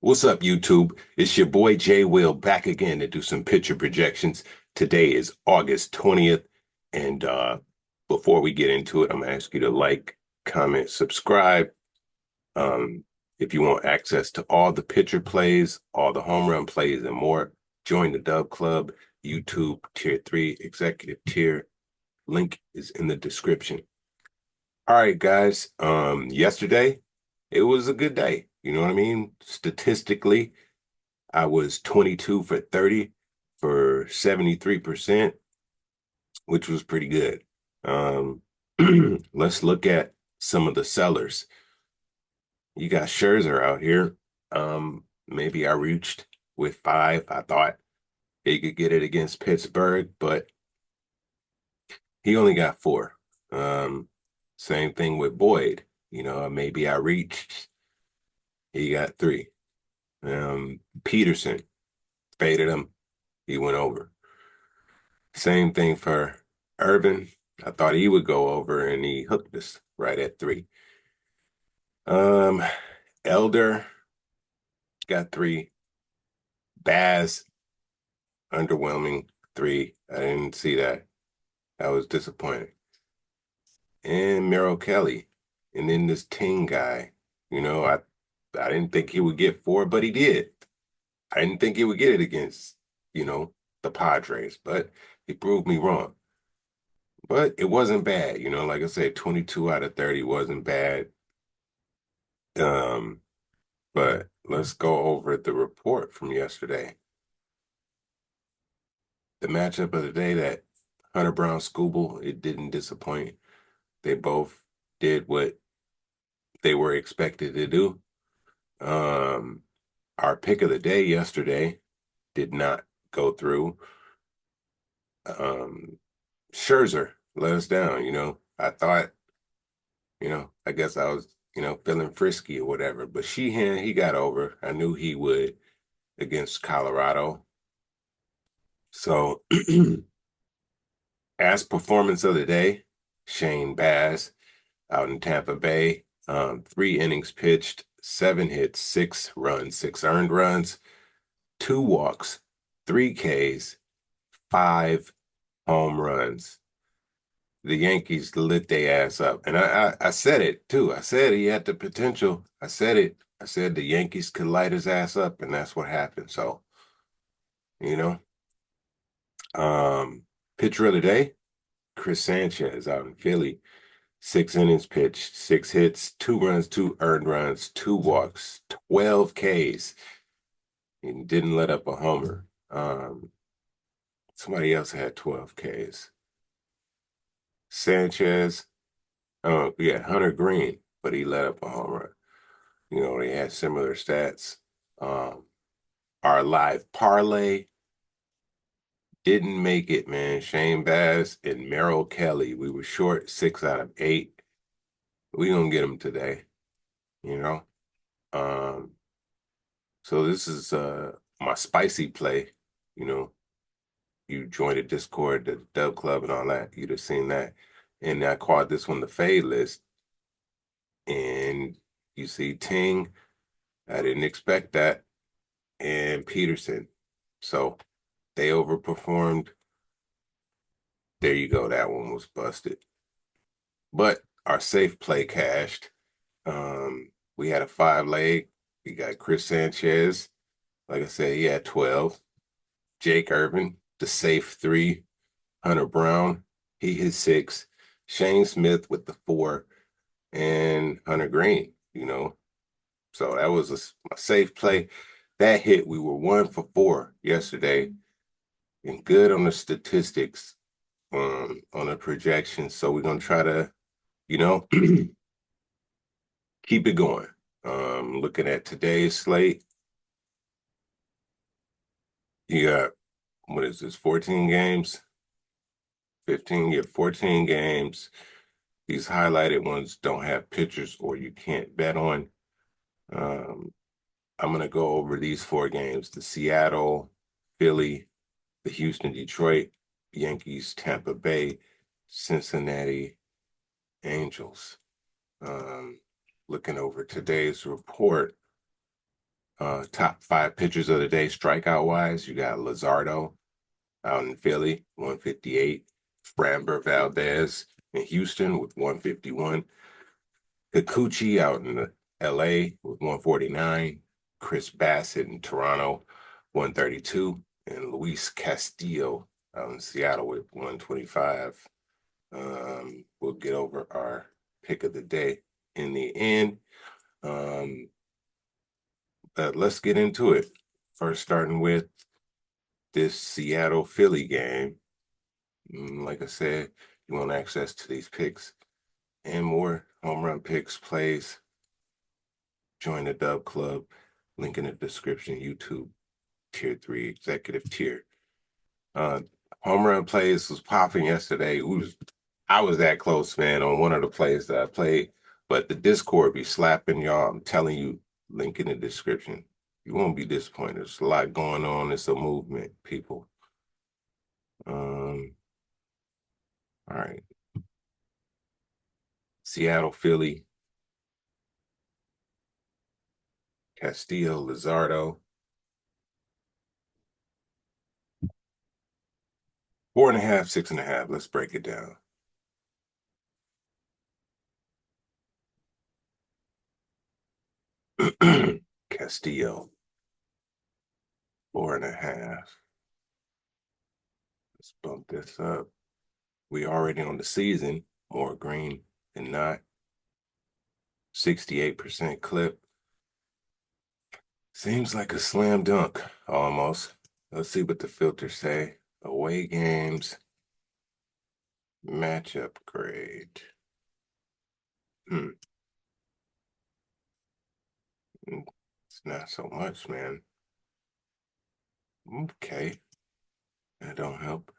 What's up, YouTube? It's your boy Jay Will back again to do some pitcher projections. Today is August 20th. And before we get into it, I'm gonna ask you to like, comment, subscribe. Um, if you want access to all the pitcher plays, all the home run plays, and more, join the Dub Club, YouTube Tier 3 Executive Tier. Link is in the description. All right, guys. Yesterday it was a good day. You know what I mean? Statistically, I was 22 for 30 for 73%, which was pretty good. Um, let's look at some of the sellers. You got Scherzer out here. Maybe I reached with five. I thought he could get it against Pittsburgh, but he only got four. Um, Same thing with Boyd. Maybe I reached. He got three. Peterson faded him. He went over. Same thing for Irvin. I thought he would go over and he hooked us right at three. Um, Elder got three. Baz, underwhelming three. I didn't see that. I was disappointed. And Merrill Kelly. And then this Ting guy. I didn't think he would get four, but he did. I didn't think he would get it against, you know, the Padres, but he proved me wrong. But it wasn't bad, like I said, 22 out of 30 wasn't bad. Um, but let's go over the report from yesterday. The matchup of the day, that Hunter Brown Scooble, it didn't disappoint. They both did what they were expected to do. Um, our pick of the day yesterday did not go through. Um, Scherzer let us down, I thought, I guess I was, feeling frisky or whatever, but Sheehan, he got over. I knew he would against Colorado. So as performance of the day, Shane Baz out in Tampa Bay, 3 innings pitched, 7 hits, 6 runs, 6 earned runs, 2 walks, 3 Ks, 5 home runs. The Yankees lit their ass up. And I said it too. I said he had the potential. I said it. I said the Yankees could light his ass up, and that's what happened. So, you know, um, pitcher of the day, Chris Sanchez out in Philly. 6 innings pitched, 6 hits, 2 runs, 2 earned runs, 2 walks, 12 Ks, and didn't let up a homer. Somebody else had 12 Ks. Sanchez, oh yeah, Hunter Green, but he let up a homer. They had similar stats. Um, our live parlay didn't make it, man. Shane Bass and Merrill Kelly. We were short 6 out of 8. We gonna get them today, you know. Um, so this is my spicy play. You know, you joined the Discord, the Dub Club, and all that. You'd have seen that. And I called this one the fade list. And you see Ting. I didn't expect that. And Peterson. So they overperformed. There you go. That one was busted. But our safe play cashed. We had a 5 leg. We got Chris Sanchez. Like I said, he had 12. Jake Irvin, the safe 3. Hunter Brown, he hit 6. Shane Smith with the 4. And Hunter Green, So that was a safe play. That hit, we were 1 for 4 yesterday. And good on the statistics, on the projections. So we're gonna try to, you know, keep it going. Looking at today's slate, you got, what is this, 14 games? 15, you have 14 games. These highlighted ones don't have pictures or you can't bet on. Um, I'm going to go over these 4 games: the Seattle, Philly, the Houston, Detroit, Yankees, Tampa Bay, Cincinnati, Angels. Looking over today's report, Top five pitchers of the day, strikeout wise, you got Luzardo out in Philly, 158. Framber Valdez in Houston with 151. Kikuchi out in LA with 149. Chris Bassett in Toronto, 132. And Luis Castillo out in Seattle with 125. We'll get over our pick of the day in the end. But let's get into it. First, starting with this Seattle Philly game. Like I said, you want access to these picks and more home run picks, plays. Join the Dub Club. Link in the description. YouTube Tier 3 Executive Tier. Home run plays was popping yesterday. I was that close, man, on one of the plays that I played. But the Discord be slapping y'all. I'm telling you, link in the description. You won't be disappointed. There's a lot going on. It's a movement, people. All right. Seattle, Philly, Castillo, Luzardo. 4.5, 6.5. Let's break it down. Castillo, 4.5. Let's bump this up. We already on the season, more green than not. 68% clip. Seems like a slam dunk, almost. Let's see what the filters say. Away games, matchup grade. It's not so much, man. Okay, that don't help.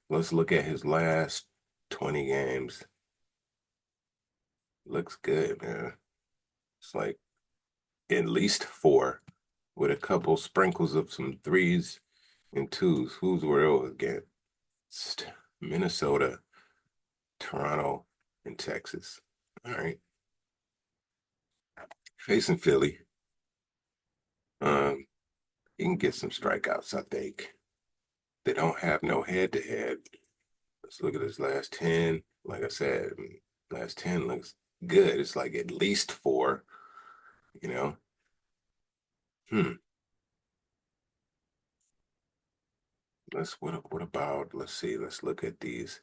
Let's look at his last 20 games. Looks good, man. It's like at least 4 with a couple sprinkles of some 3s and 2s. Who's were those again? Minnesota, Toronto, and Texas. All right. Facing Philly. He can get some strikeouts, I think. They don't have no head-to-head. Let's look at his last 10. Like I said, last 10 looks good. It's like at least 4, you know? Hmm. What about, let's see, let's look at these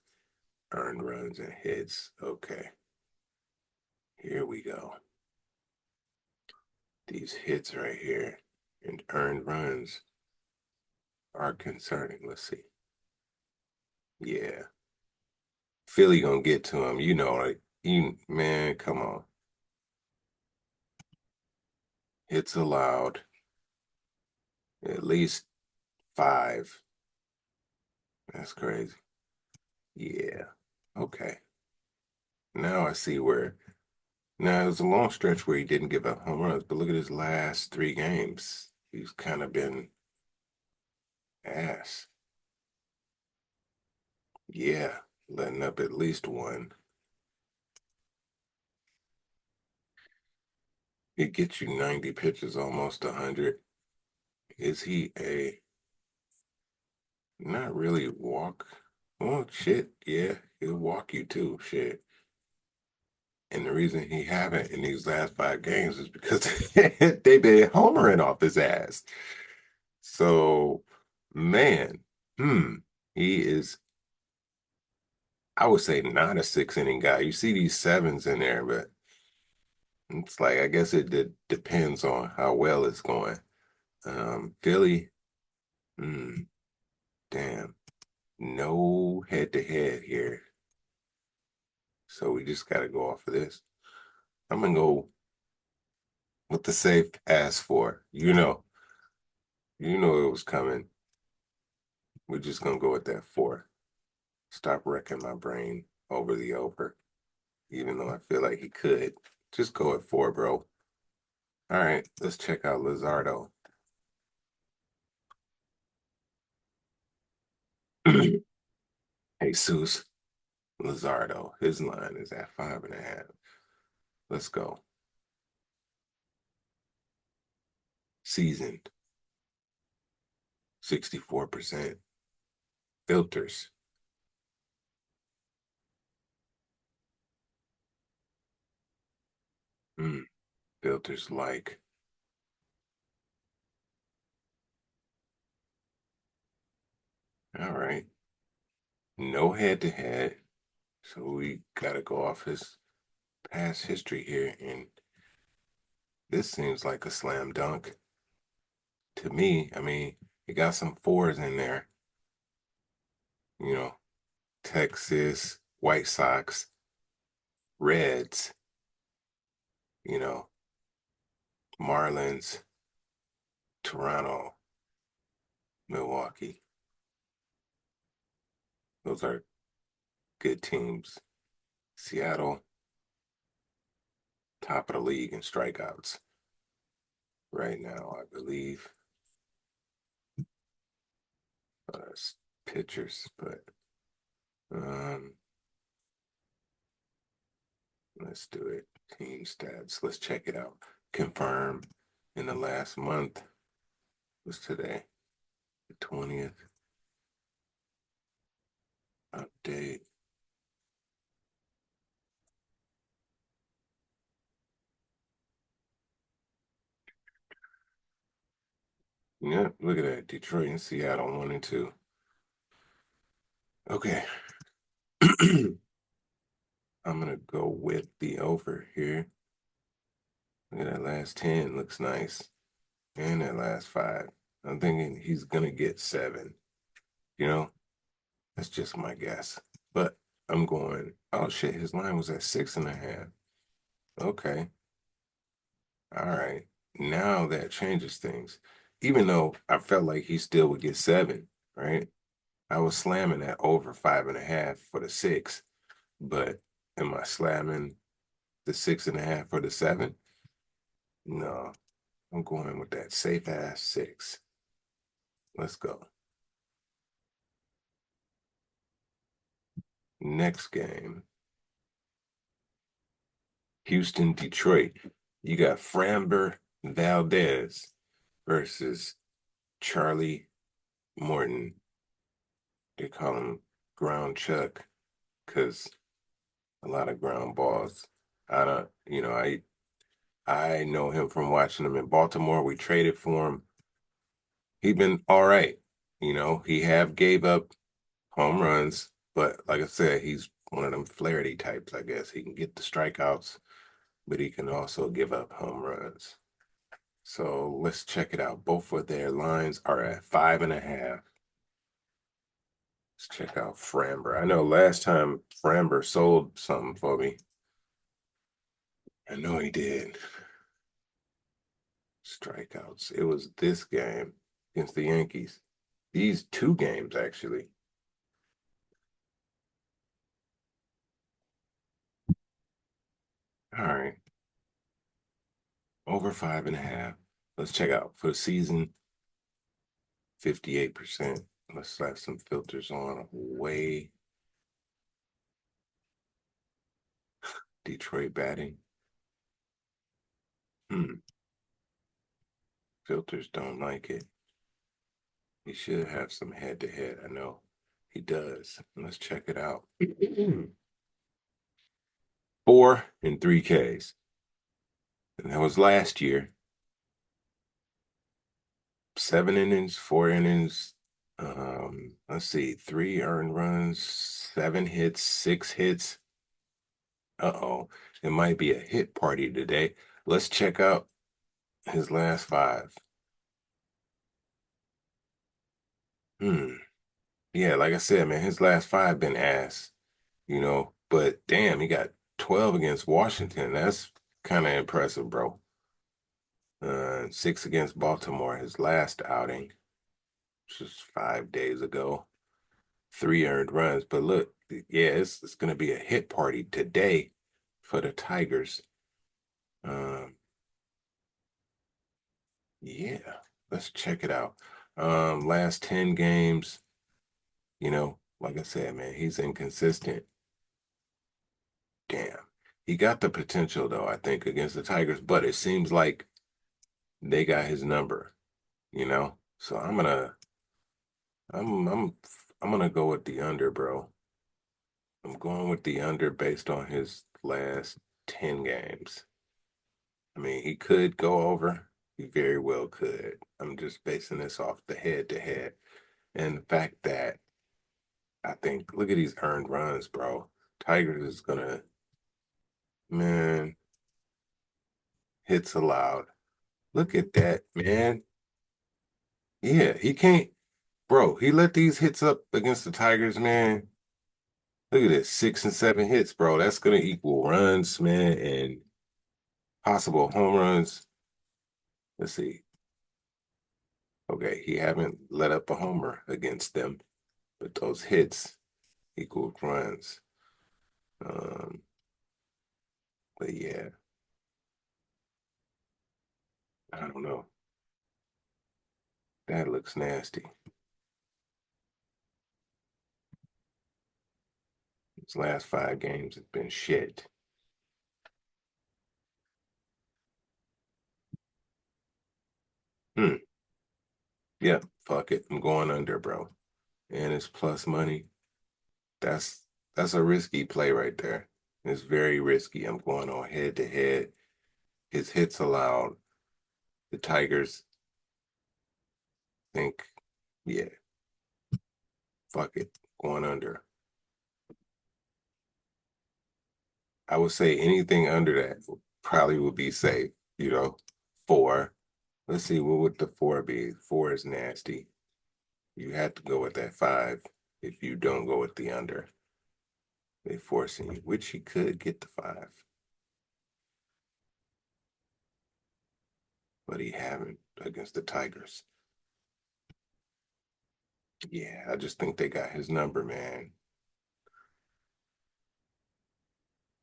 earned runs and hits. Okay. Here we go. These hits right here and earned runs are concerning. Let's see. Yeah. Philly gonna get to him. You know, like man, come on. Hits allowed. At least 5. That's crazy. Yeah. Okay. Now I see where. Now it was a long stretch where he didn't give up home runs, but look at his last 3 games. He's kind of been ass. Yeah, letting up at least 1. It gets you 90 pitches, almost 100. Is he a not really walk? Oh shit, yeah, he'll walk you too. Shit. And the reason he haven't in these last 5 games is because they been homering off his ass. So, man, he is, I would say, not a 6 inning guy. You see these 7s in there, but it's like, I guess it depends on how well it's going. Philly, damn, no head-to-head here. So we just got to go off of this. I'm going to go with the safe ass 4. You know it was coming. We're just going to go with that 4. Stop wrecking my brain over the over, even though I feel like he could. Just go at 4, bro. All right, let's check out Luzardo. Jesus Luzardo. His line is at 5.5. Let's go. Seasoned, 64%. Filters, mm, filters like. All right. No head to head. So we got to go off his past history here. And this seems like a slam dunk to me. I mean, he got some fours in there, you know, Texas, White Sox, Reds, you know, Marlins, Toronto, Milwaukee. Those are good teams. Seattle, top of the league in strikeouts right now, I believe. Pitchers, but um, let's do it. Team stats. Let's check it out. Confirm in the last month was today, the 20th. Update. Yeah, look at that. Detroit and Seattle, 1 and 2. Okay. I'm gonna go with the over here. Look at that last 10. Looks nice. And that last 5. I'm thinking he's gonna get 7. You know, that's just my guess. But I'm going, oh shit, his line was at 6.5. Okay. All right. Now that changes things. Even though I felt like he still would get 7, right? I was slamming that over 5.5 for the 6, but am I slamming the 6.5 for the 7? No, I'm going with that safe ass 6. Let's go. Next game, Houston, Detroit. You got Framber Valdez versus Charlie Morton. They call him Ground Chuck because a lot of ground balls. I don't, I know him from watching him in Baltimore. We traded for him. He been all right. He have gave up home runs, but like I said, he's one of them Flaherty types, I guess. He can get the strikeouts, but he can also give up home runs. So let's check it out. Both of their lines are at 5.5. Let's check out Framber. I know last time Framber sold something for me. I know he did. Strikeouts. It was this game against the Yankees. These 2 games, actually. All right. Over 5.5. Let's check out for the season, 58%. Let's slap some filters on. Way Detroit batting. Hmm. Filters don't like it. He should have some head to head. I know he does. Let's check it out. 4 and 3 Ks. And that was last year. 7 innings, 4 innings. Let's see, 3 earned runs, 7 hits, 6 hits. Uh-oh, it might be a hit party today. Let's check out his last 5. Hmm. Yeah, like I said, man, his last 5 been ass, but damn, he got 12 against Washington. That's kind of impressive, bro. 6 against Baltimore, his last outing, which was 5 days ago. 3 earned runs. But look, yeah, it's gonna be a hit party today for the Tigers. Um, yeah, let's check it out. Last 10 games, like I said, man, he's inconsistent. Damn. He got the potential though, I think, against the Tigers, but it seems like They got his number, you know. So I'm gonna go with the under, bro. I'm going with the under based on his last 10 games. I mean, he could go over. He very well could. I'm just basing this off the head to head. And the fact that I think, look at these earned runs, bro. Tigers is gonna, man, hits allowed. Look at that, man. Yeah, he can't, bro. He let these hits up against the Tigers, man. Look at this, 6 and 7 hits, bro. That's gonna equal runs, man, and possible home runs. Let's see. Okay, he haven't let up a homer against them, but those hits equal runs. Um, but yeah, I don't know. That looks nasty. His last 5 games have been shit. Hmm. Yeah, fuck it. I'm going under, bro. And it's plus money. That's that's a risky play right there. It's very risky. I'm going on head to head. His hits allowed. The Tigers think, yeah, fuck it. Going under. I would say anything under that probably would be safe, you know. 4. Let's see, what would the 4 be? 4 is nasty. You have to go with that 5 if you don't go with the under. They forcing you, which he could get the 5, but he haven't against the Tigers. Yeah, I just think they got his number, man.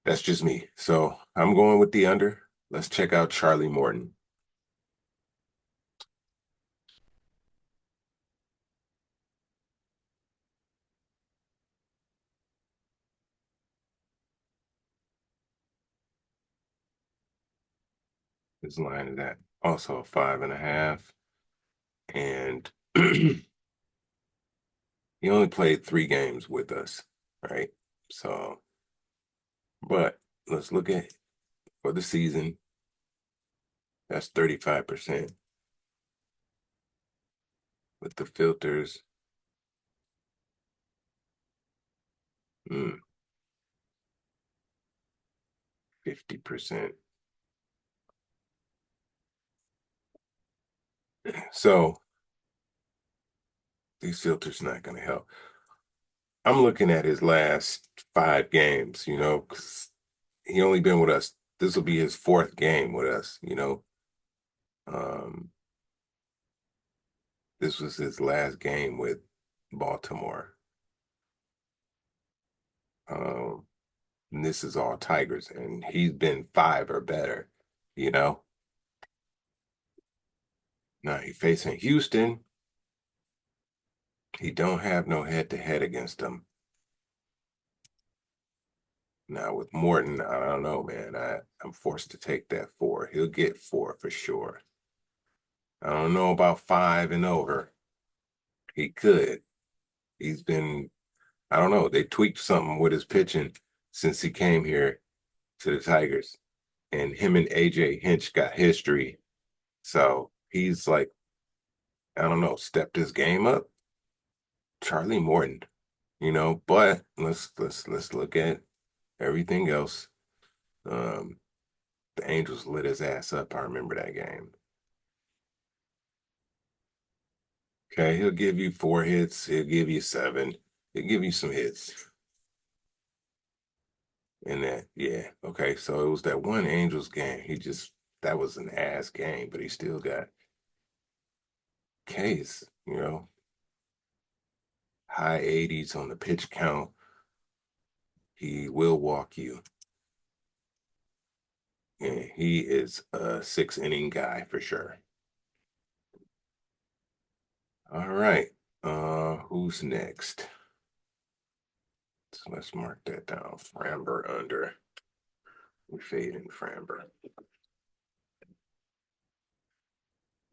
That's just me. So I'm going with the under. Let's check out Charlie Morton. His line is at also 5.5. And he only played 3 games with us, right? So, but let's look at for the season. That's 35% with the filters. 50%. So these filters not going to help. I'm looking at his last 5 games, you know, because he only been with us. This will be his 4th game with us, you know. Um, this was his last game with Baltimore. Um, and this is all Tigers, and he's been 5 or better, you know. Now he facing Houston. He don't have no head to head against them. Now with Morton, I don't know, man. I'm forced to take that 4. He'll get 4 for sure. I don't know about 5 and over. He could. He's been, I don't know. They tweaked something with his pitching since he came here to the Tigers. And him and AJ Hinch got history. So he's like, I don't know, stepped his game up. Charlie Morton, you know, but let's look at everything else. Um, the Angels lit his ass up. I remember that game. Okay, he'll give you 4 hits, he'll give you 7, he'll give you some hits. And that, yeah. Okay, so it was that one Angels game. That was an ass game, but he still got case, you know, high 80s on the pitch count. He will walk you. And he is a 6 inning guy for sure. All right. Who's next? So let's mark that down. Framber under. We fade in Framber.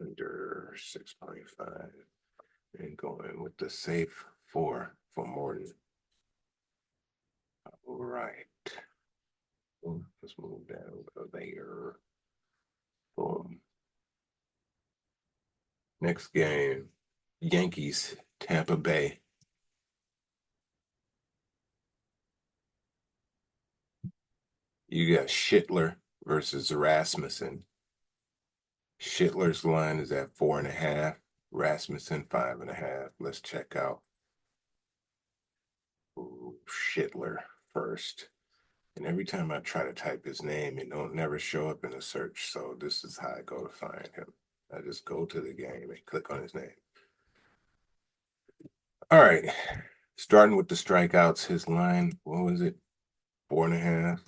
under 6.5. And going with the safe 4 for Morton. All right. Let's move down there. Boom. Next game, Yankees, Tampa Bay. You got Schittler versus Rasmussen. Schittler's line is at 4.5. Rasmussen 5.5. Let's check out Schittler first. And every time I try to type his name, it don't never show up in a search. So this is how I go to find him. I just go to the game and click on his name. All right. Starting with the strikeouts, his line, what was it? 4.5.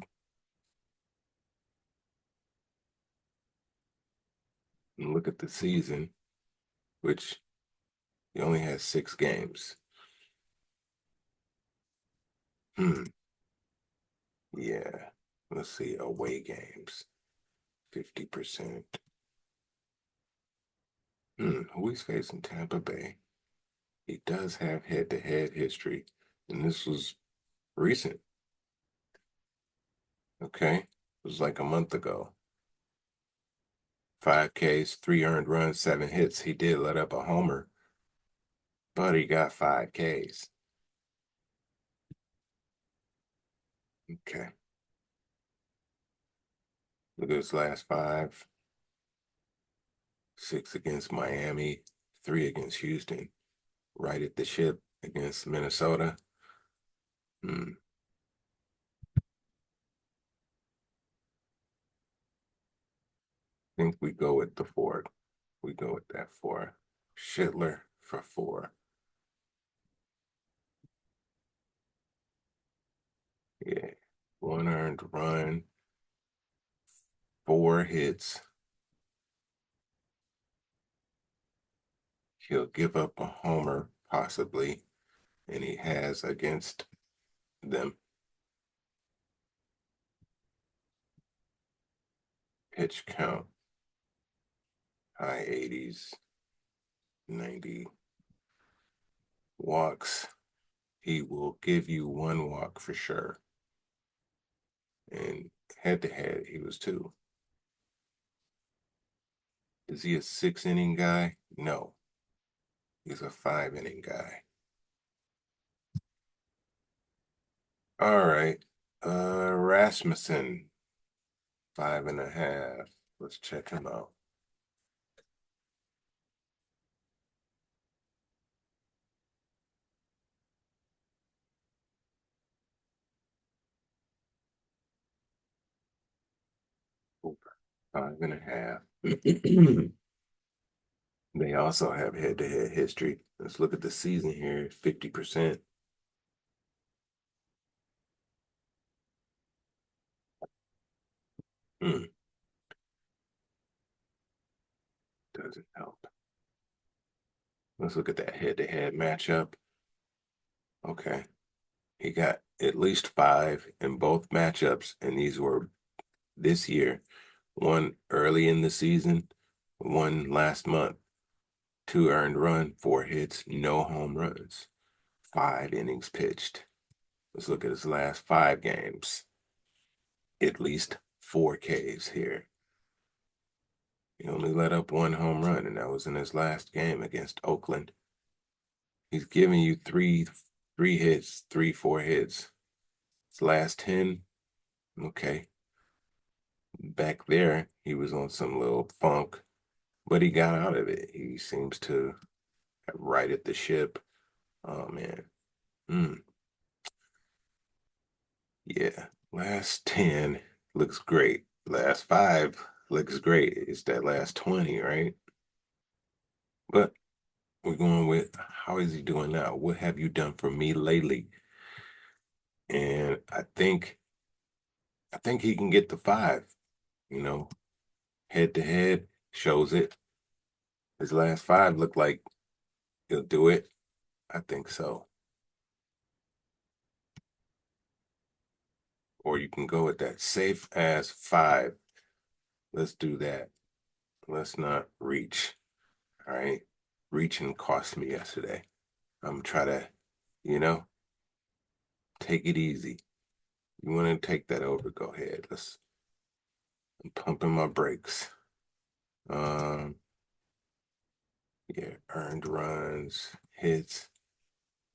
And look at the season, which he only has 6 games. Hmm. Yeah. Let's see. Away games. 50%. Who he's facing? Tampa Bay. He does have head-to-head history. And this was recent. Okay. It was like a month ago. 5 Ks, 3 earned runs, 7 hits. He did let up a homer, but he got 5 Ks. Okay. Look at his last 5. 6 against Miami, 3 against Houston, right at the ship against Minnesota. I think we go with the 4. We go with that 4. Schittler for 4. Yeah. 1 earned run, 4 hits. He'll give up a homer, possibly, and he has against them. Pitch count, high 80s, 90. Walks, he will give you 1 walk for sure. And head-to-head, he was 2. Is he a 6 inning guy? No, he's a 5 inning guy. All right. Rasmussen, 5.5. Let's check him out. Over 5.5. They also have head-to-head history. Let's look at the season here. 50%. Hmm. Doesn't help. Let's look at that head-to-head matchup. Okay. He got at least 5 in both matchups, and these were this year. 1 early in the season, 1 last month. 2 earned run, 4 hits, no home runs. 5 innings pitched. Let's look at his last 5 games. At least 4 Ks here. He only let up 1 home run, and that was in his last game against Oakland. He's giving you three hits, 4 hits. His last 10, okay. Back there, he was on some little funk, but he got out of it. He seems to have righted the ship. Oh man. Yeah. Last 10 looks great. Last 5 looks great. It's that last 20, right? But we're going with how is he doing now? What have you done for me lately? And I think he can get the 5, you know, head to head shows it. His last 5 look like he'll do it. I think so. Or you can go with that safe as 5. Let's do that. Let's not reach. All right. Reaching cost me yesterday. I'm trying to, you know, take it easy. You want to take that over? Go ahead. I'm pumping my brakes. Um, yeah, earned runs, hits.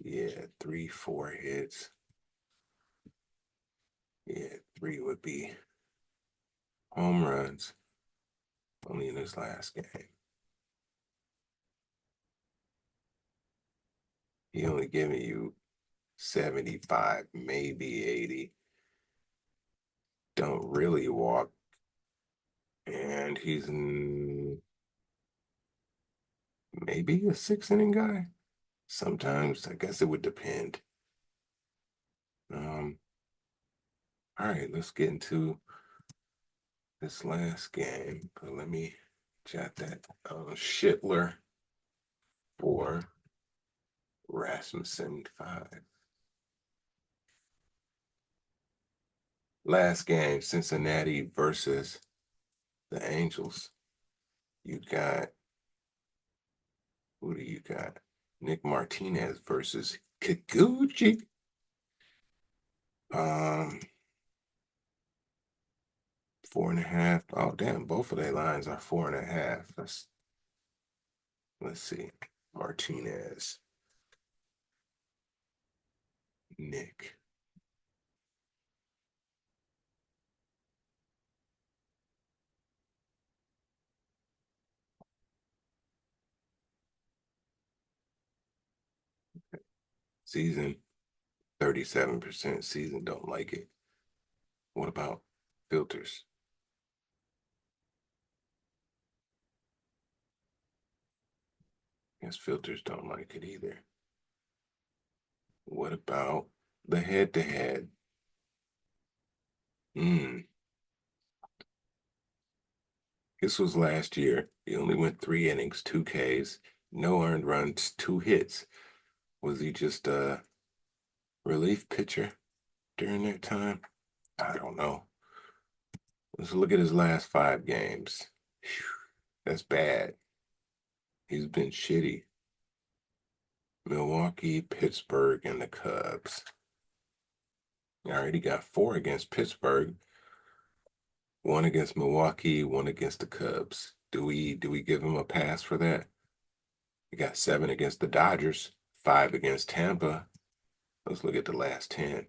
Yeah, 3, 4 hits. Yeah, three would be home runs. Only in this last game. He only giving you 75, maybe 80. Don't really walk. And he's maybe a 6 inning guy. Sometimes, I guess it would depend. Um, all right, let's get into this last game. But let me jot that. Schittler for Rasmussen 5. Last game, Cincinnati versus the Angels. You got, who do you got? Nick Martinez versus Kikuchi. Um, 4.5. Oh, damn, both of their lines are 4.5. Let's see. Martinez, Nick. Season 37%. Season don't like it. What about filters? Guess filters don't like it either. What about the head-to-head? This was last year. He only went 3 innings, 2 Ks, no earned runs, 2 hits. Was he just a relief pitcher during that time? I don't know. Let's look at his last 5 games. Whew, that's bad. He's been shitty. Milwaukee, Pittsburgh, and the Cubs. All right, he got 4 against Pittsburgh, 1 against Milwaukee, 1 against the Cubs. Do we give him a pass for that? He got 7 against the Dodgers, 5 against Tampa. Let's look at the last 10.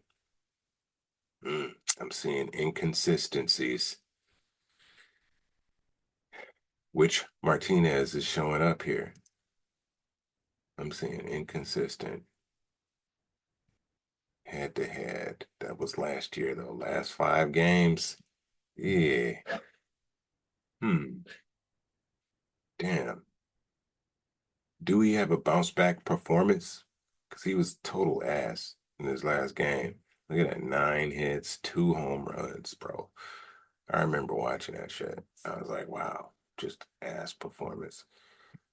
I'm seeing inconsistencies, which Martinez is showing up here. I'm seeing inconsistent head to head. That was last year, though. Last 5 games. Yeah. Hmm. Damn. Do we have a bounce back performance? Because he was total ass in his last game. Look at that, 9 hits, 2 home runs, bro. I remember watching that shit. I was like, wow, just ass performance.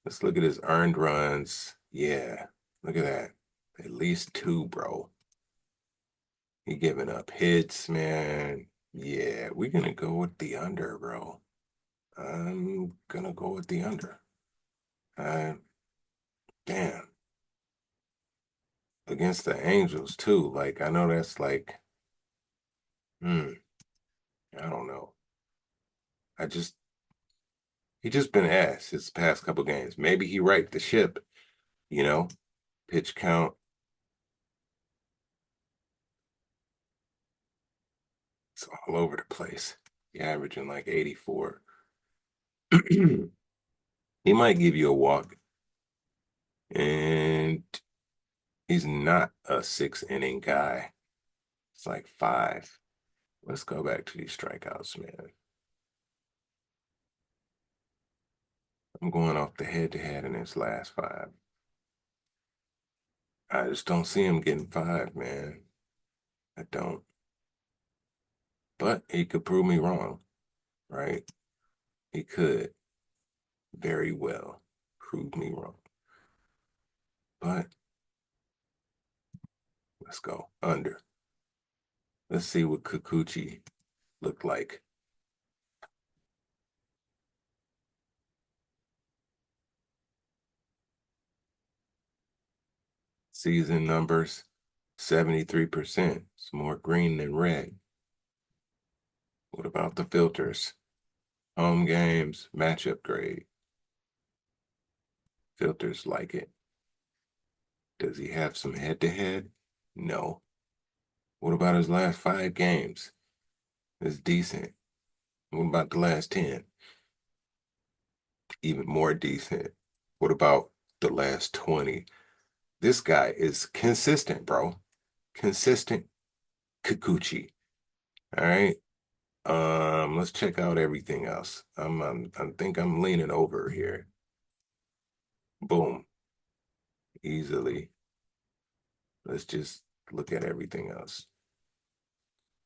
Let's look at his earned runs. Yeah, look at that. At least 2, bro. He giving up hits, man. Yeah, we're gonna go with the under, bro. I'm gonna go with the under. Uh, damn. Against the Angels too. Like I know that's like, hmm, I don't know. I just he just been ass his past couple games. Maybe he right the ship, you know. Pitch count. It's all over the place. He averaging like 84. He might give you a walk, and he's not a 6 inning guy. It's like 5. Let's go back to these strikeouts, man. I'm going off the head to head in his last 5. I just don't see him getting 5, man. I don't. But he could prove me wrong, right? He could very well prove me wrong. But let's go under. Let's see what Kikuchi looked like. Season numbers, 73%. It's more green than red. What about the filters? Home games, matchup grade. Filters like it. Does he have some head-to-head? No. What about his last 5 games? It's decent. What about the last 10? Even more decent. What about the last 20? This guy is consistent, bro. Consistent Kikuchi. All right. Let's check out everything else. I think I'm leaning over here. Boom. Easily. Let's just look at everything else.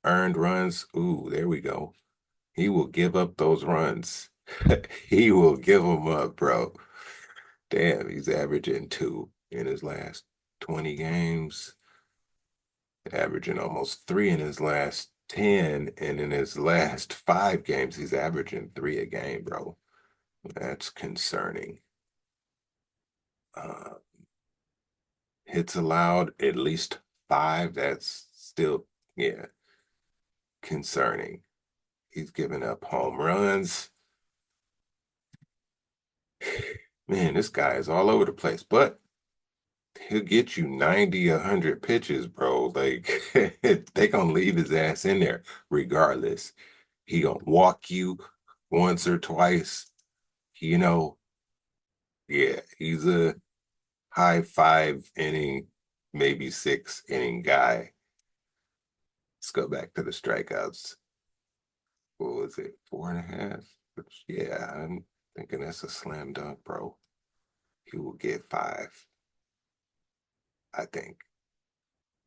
Earned runs. Ooh, there we go. He will give up those runs. He will give them up, bro. Damn, he's averaging 2 in his last 20 games, averaging almost 3 in his last 10, and in his last 5 games, he's averaging 3 a game, bro. That's concerning. Uh, Hits allowed at least 5. That's still, yeah, concerning. He's giving up home runs. Man, this guy is all over the place, but he'll get you 90, 100 pitches, bro. Like, they gonna leave his ass in there regardless. He gonna walk you once or twice. You know, yeah, he's a high 5 inning, maybe 6 inning guy. Let's go back to the strikeouts. What was it, 4.5? Which, yeah, I'm thinking that's a slam dunk, bro. He will get 5, I think.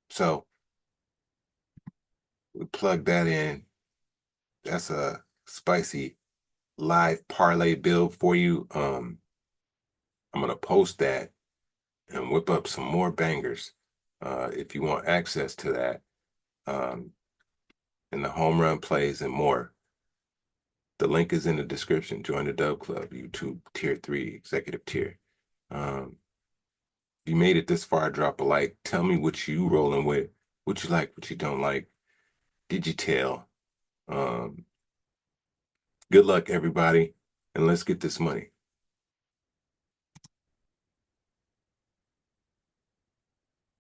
So we plug that in. That's a spicy live parlay build for you. I'm gonna post that and whip up some more bangers. If you want access to that, um, and the home run plays and more. The link is in the description. Join the Dub Club, YouTube Tier 3 Executive Tier. If you made it this far, drop a like. Tell me what you rolling with, what you like, what you don't like. Did you tell? Um, Good luck, everybody, and let's get this money.